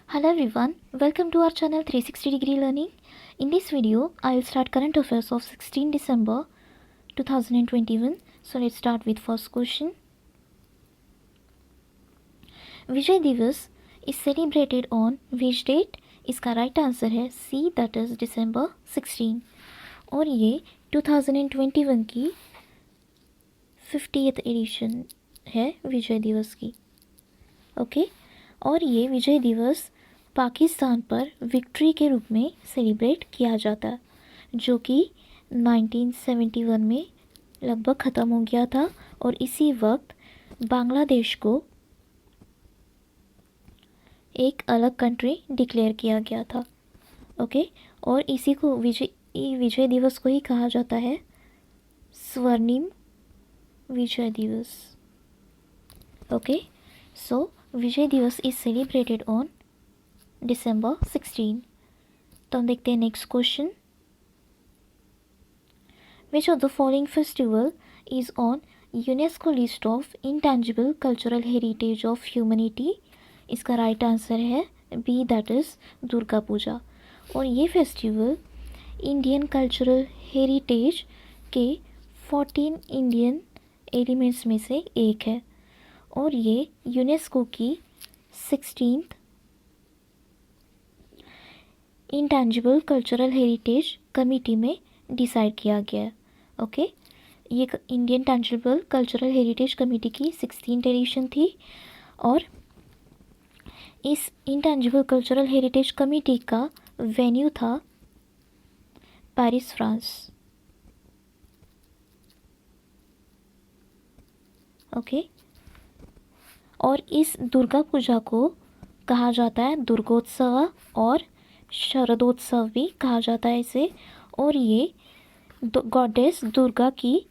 Hello everyone, welcome to our channel 360 Degree Learning. In this video, I will start current affairs of 16 December 2021. So let's start with first question. Vijay Diwas is celebrated on which date? इसका right answer है C, that is December 16. और ये 2021 की 50th addition है विजय दिवस की. Okay और ये विजय दिवस पाकिस्तान पर विक्ट्री के रूप में सेलिब्रेट किया जाता है, जो कि 1971 में लगभग ख़त्म हो गया था. और इसी वक्त बांग्लादेश को एक अलग कंट्री डिक्लेयर किया गया था. ओके और इसी को विजय दिवस को ही कहा जाता है स्वर्णिम विजय दिवस. ओके सो विजय दिवस इज सेलिब्रेटेड ऑन December 16. तो हम देखते हैं next question. Which of the following festival is on UNESCO list of intangible cultural heritage of humanity? इसका राइट आंसर है B, that is Durga Puja. और ये फेस्टिवल इंडियन कल्चरल हेरिटेज के 14 इंडियन एलिमेंट्स में से एक है और ये यूनेस्को की 16th intangible cultural heritage committee में डिसाइड किया गया है. ओके ये Indian tangible cultural heritage committee की 16th एडिशन थी और इस इंटेंजिबल कल्चरल हेरिटेज कमेटी का वेन्यू था पेरिस, फ्रांस. ओके और इस दुर्गा पूजा को कहा जाता है दुर्गोत्सव और शरदोत्सव भी कहा जाता है इसे. और ये गॉडेस दुर्गा की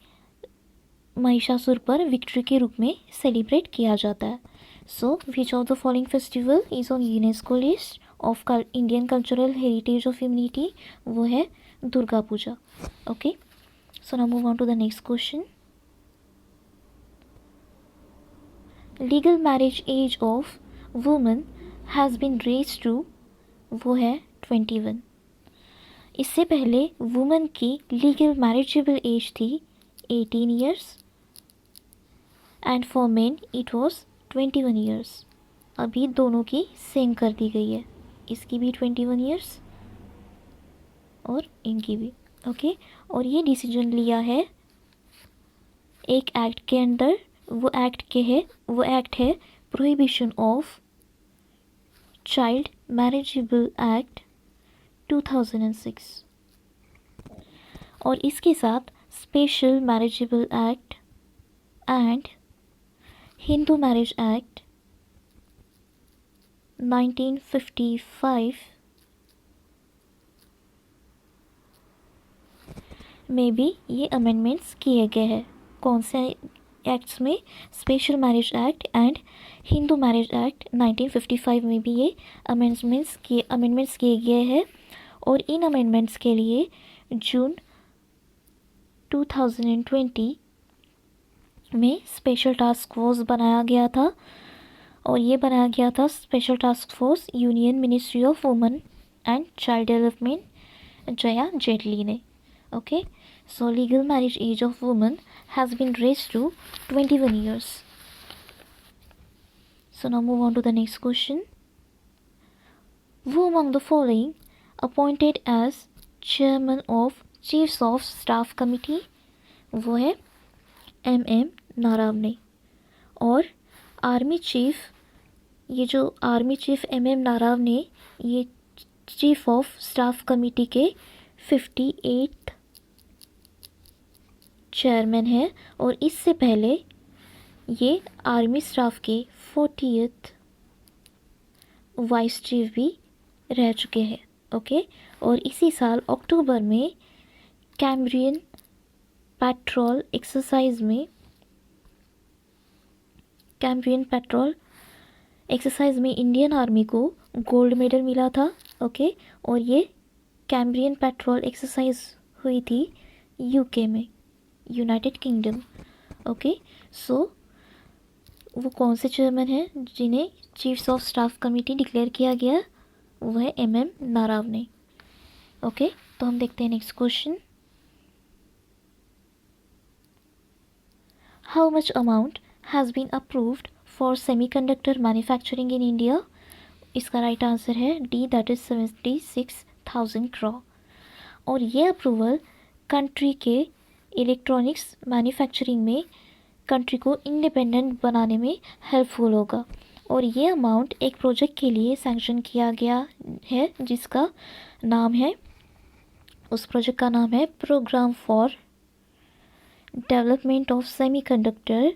महिषासुर पर विक्ट्री के रूप में सेलिब्रेट किया जाता है. So which of the following festival is on UNESCO list of Indian cultural heritage of humanity? वो है Durga Puja. Okay so now move on to the next question. Legal marriage age of women has been raised to, वो है 21. इससे पहले women की legal marriageable age थी 18 years and for main it was 21 years. अभी दोनों की सेम कर दी गई है, इसकी भी 21 ईयर्स और इनकी भी. ओके और ये डिसीजन लिया है एक एक्ट के अंदर. वो एक्ट है prohibition of child marriageable act 2006 और इसके साथ special marriageable act and Hindu marriage act 1955 में भी ये अमेंडमेंट्स किए गए हैं. कौन से एक्ट्स में? Special marriage act and Hindu marriage act 1955 में भी ये अमेंडमेंट्स किए गए हैं. और इन अमेंडमेंट्स के लिए जून 2020 में स्पेशल टास्क फोर्स बनाया गया था और ये बनाया गया था special task force union ministry of women and child development Jaya Jaitley ने. Okay so legal marriage age of women has been raised to 21 years. So now move on to the next question. Who among the following appointed as chairman of Chiefs of Staff Committee? वो है MM Naravane. और army chief, ये जो army chief MM Naravane ये chief of staff committee के 58th chairman है और इससे पहले ये आर्मी स्टाफ के 40th वाइस चीफ भी रह चुके हैं. ओके और इसी साल अक्टूबर में कैम्ब्रियन पेट्रोल एक्सरसाइज में इंडियन आर्मी को गोल्ड मेडल मिला था. ओके और ये कैम्ब्रियन पेट्रोल एक्सरसाइज हुई थी यूके में, यूनाइटेड किंगडम. ओके सो वो कौन से चेयरमैन हैं जिन्हें chiefs of staff committee declare किया गया, वो है MM नारावने। ओके, तो हम देखते हैं next question. How much amount has been approved for semiconductor manufacturing in India? इसका राइट आंसर है डी, दैट इज 76,000 करोड़। और ये अप्रूवल कंट्री के इलेक्ट्रॉनिक्स मैन्युफैक्चरिंग में कंट्री को इंडिपेंडेंट बनाने में हेल्पफुल होगा। और ये अमाउंट एक प्रोजेक्ट के लिए सैंक्शन किया गया है, जिसका नाम है, उस प्रोजेक्ट का नाम है programme for development of semiconductor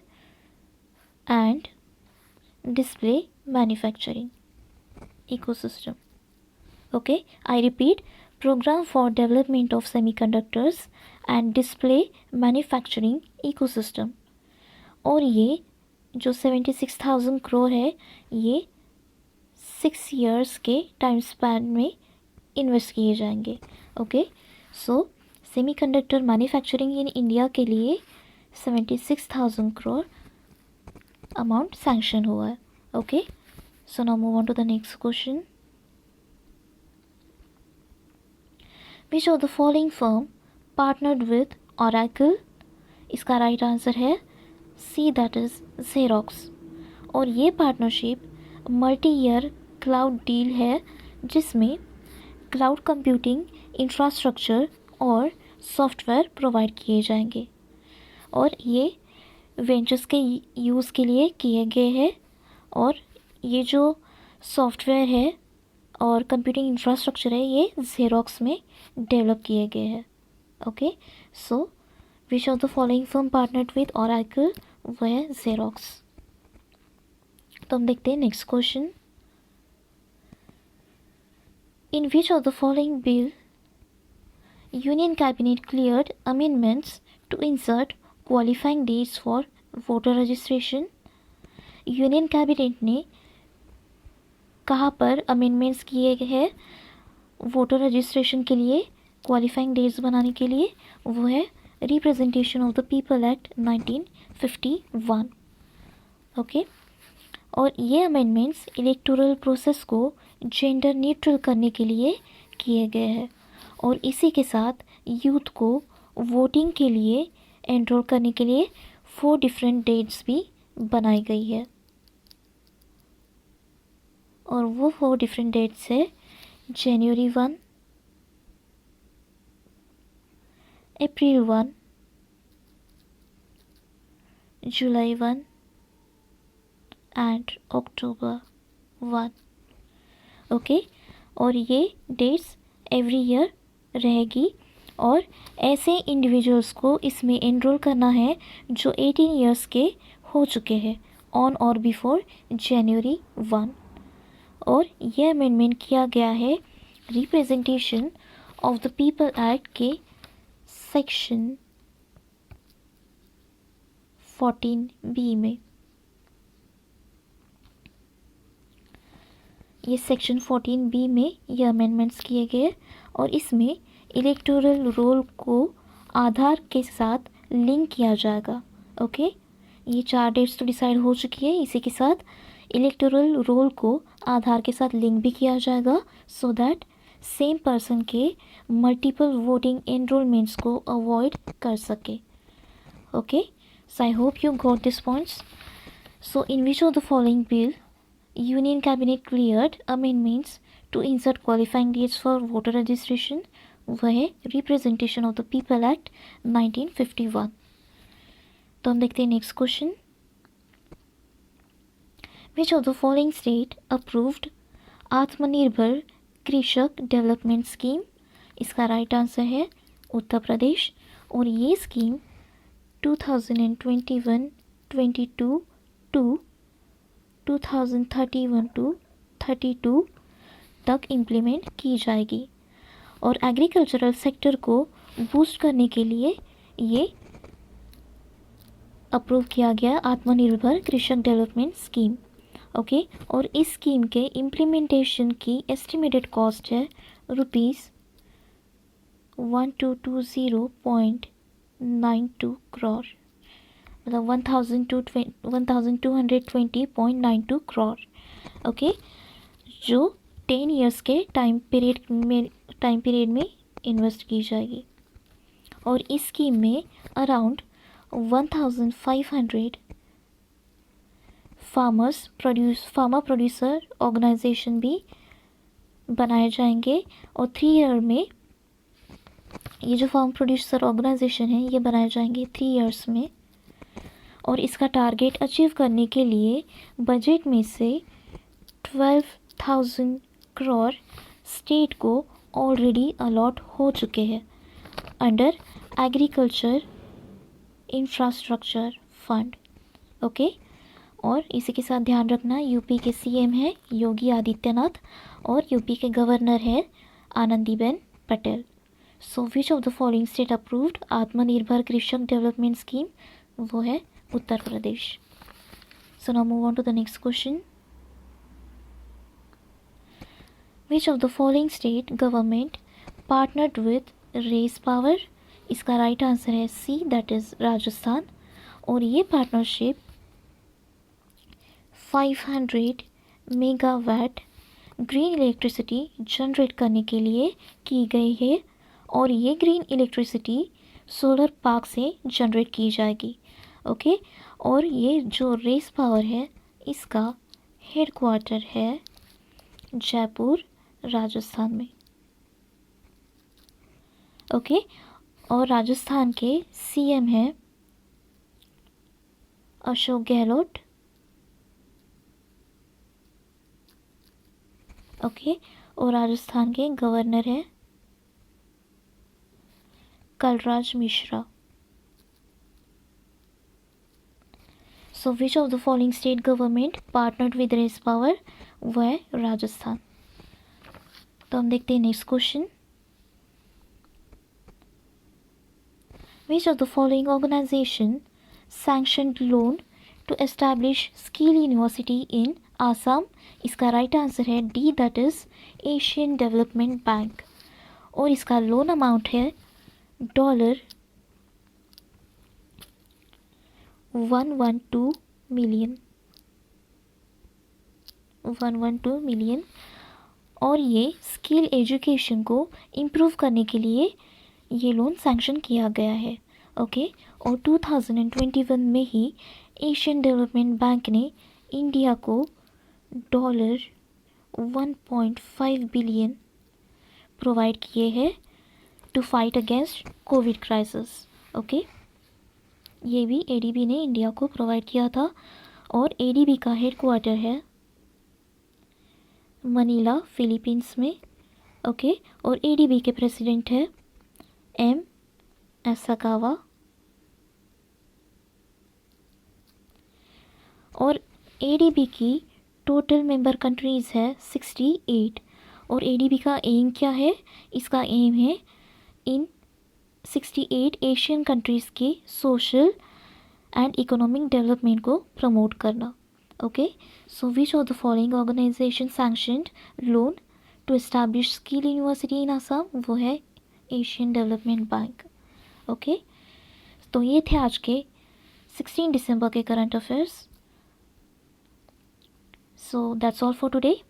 and display manufacturing ecosystem. Okay, I repeat, program for development of semiconductors and display manufacturing ecosystem. और ये जो 76,000 करोड़ है, ये 6 years के टाइम स्पैन में इन्वेस्ट किए जाएंगे। Okay, so semiconductor manufacturing in India के लिए 76,000 करोड़ अमाउंट सैंक्शन हुआ है। Okay, so now move on to the next question. Which of the following firm partnered with Oracle? इसका राइट आंसर है सी, दैट इज Xerox। और ये partnership multi year cloud deal है, जिसमें क्लाउड कंप्यूटिंग इंफ्रास्ट्रक्चर और software provide किए जाएंगे। और ये वेंचर्स के यूज़ के लिए किए गए हैं। और ये जो सॉफ्टवेयर है और कंप्यूटिंग इंफ्रास्ट्रक्चर है, ये Xerox में डेवलप किए गए हैं। Okay, so which of the following firm partnered with Oracle? वो है Xerox। तो हम देखते हैं next question. In which of the following bill union cabinet cleared amendments to insert qualifying dates for voter registration? Union cabinet ने कहाँ पर amendments किए गए हैं वोटर रजिस्ट्रेशन के लिए, क्वालिफाइंग डेट्स बनाने के लिए? वो है representation of the people act 1951। Okay, और ये अमेंडमेंट्स इलेक्टोरल प्रोसेस को जेंडर न्यूट्रल करने के लिए किए गए हैं। और इसी के साथ यूथ को वोटिंग के लिए एनरोल करने के लिए 4 डिफरेंट डेट्स भी बनाई गई है। और वो 4 डिफरेंट डेट्स है जनवरी 1, अप्रैल 1, जुलाई 1 एंड अक्टूबर 1। ओके, और ये डेट्स एवरी ईयर रहेगी। और ऐसे इंडिविजुअल्स को इसमें एनरोल करना है जो 18 ईयर्स के हो चुके हैं ऑन और बिफोर जनवरी 1। और यह अमेंडमेंट किया गया है representation of the people act के सेक्शन 14B में। ये सेक्शन 14B में ये अमेंडमेंट्स किए गए। और इसमें इलेक्टोरल रोल को आधार के साथ लिंक किया जाएगा। ओके, ये 4 डेट्स तो डिसाइड हो चुकी है, इसी के साथ इलेक्टोरल रोल को आधार के साथ लिंक भी किया जाएगा, सो दैट सेम पर्सन के मल्टीपल वोटिंग एनरोलमेंट्स को अवॉइड कर सके। Okay, so I hope you got this points. So in which of the following bill union cabinet cleared amendments to insert qualifying dates for voter registration? वह है representation of the people act 1951। तो हम देखते हैं next question. Which of the following state approved Atmanirbhar Krishak development scheme? इसका right answer है उत्तर प्रदेश। और ये स्कीम 2021-22 टू 2031-32 तक इम्प्लीमेंट की जाएगी। और एग्रीकल्चरल सेक्टर को बूस्ट करने के लिए ये अप्रूव किया गया आत्मनिर्भर कृषक डेवलपमेंट स्कीम। ओके, और इस स्कीम के इम्प्लीमेंटेशन की एस्टिमेटेड कॉस्ट है ₹1220.92 करोड़, मतलब 1220.92 करोड़। ओके, जो 10 ईयर्स के टाइम पीरियड में इन्वेस्ट की जाएगी। और इस स्कीम में अराउंड 1500 फार्मा प्रोड्यूसर ऑर्गेनाइजेशन भी बनाए जाएंगे। और 3 ईयर में ये जो फार्म प्रोड्यूसर ऑर्गेनाइजेशन है ये बनाए जाएंगे 3 ईयर्स में। और इसका टारगेट अचीव करने के लिए बजट में से 12,000 करोड़ स्टेट को ऑलरेडी अलॉट हो चुके हैं under agriculture infrastructure fund. Okay, और इसी के साथ ध्यान रखना यूपी के सीएम है योगी आदित्यनाथ और यूपी के गवर्नर है Anandiben Patel. So which of the following state approved Atmanirbhar Krishak development scheme? वो है Uttar Pradesh. So now move on to the next question. Which of the following state government partnered with race power? इसका right answer है C, that is Rajasthan. और ये partnership 500 megawatt green electricity generate करने के लिए की गई है। और ये ग्रीन इलेक्ट्रिसिटी सोलर पार्क से जनरेट की जाएगी। ओके, और ये जो रेस पावर है इसका हेडक्वार्टर है जयपुर राजस्थान में। ओके, और राजस्थान के सीएम है अशोक गहलोत। ओके, और राजस्थान के गवर्नर है Kalraj Mishra. So which of the following state government partnered with race power? वो है राजस्थान। तो हम देखते हैं next question. Which of the following organisation sanctioned loan to establish skill university in Assam? इसका राइट आंसर है D, that is Asian development bank. और इसका लोन अमाउंट है $112 मिलियन। और ये स्किल एजुकेशन को इम्प्रूव करने के लिए ये लोन सैंक्शन किया गया है। ओके, और 2021 में ही एशियन डेवलपमेंट बैंक ने इंडिया को $1.5 बिलियन प्रोवाइड किए हैं to fight against covid crisis. Okay, ये भी एडीबी ने इंडिया को प्रोवाइड किया था। और एडीबी का हेडक्वार्टर है मनीला फिलीपींस में। ओके, और एडीबी के प्रेसिडेंट है एम एसाकावा। और एडीबी की टोटल मेंबर कंट्रीज़ है 68। और एडीबी का एम क्या है? इसका एम है इन 68 एशियन कंट्रीज़ के सोशल एंड इकोनॉमिक डेवलपमेंट को प्रमोट करना। Okay, so which of the following organisation sanctioned loan to establish skill university in Assam? वो है एशियन डेवलपमेंट बैंक। ओके, तो ये थे आज के 16 दिसंबर के current affairs. So that's all for today.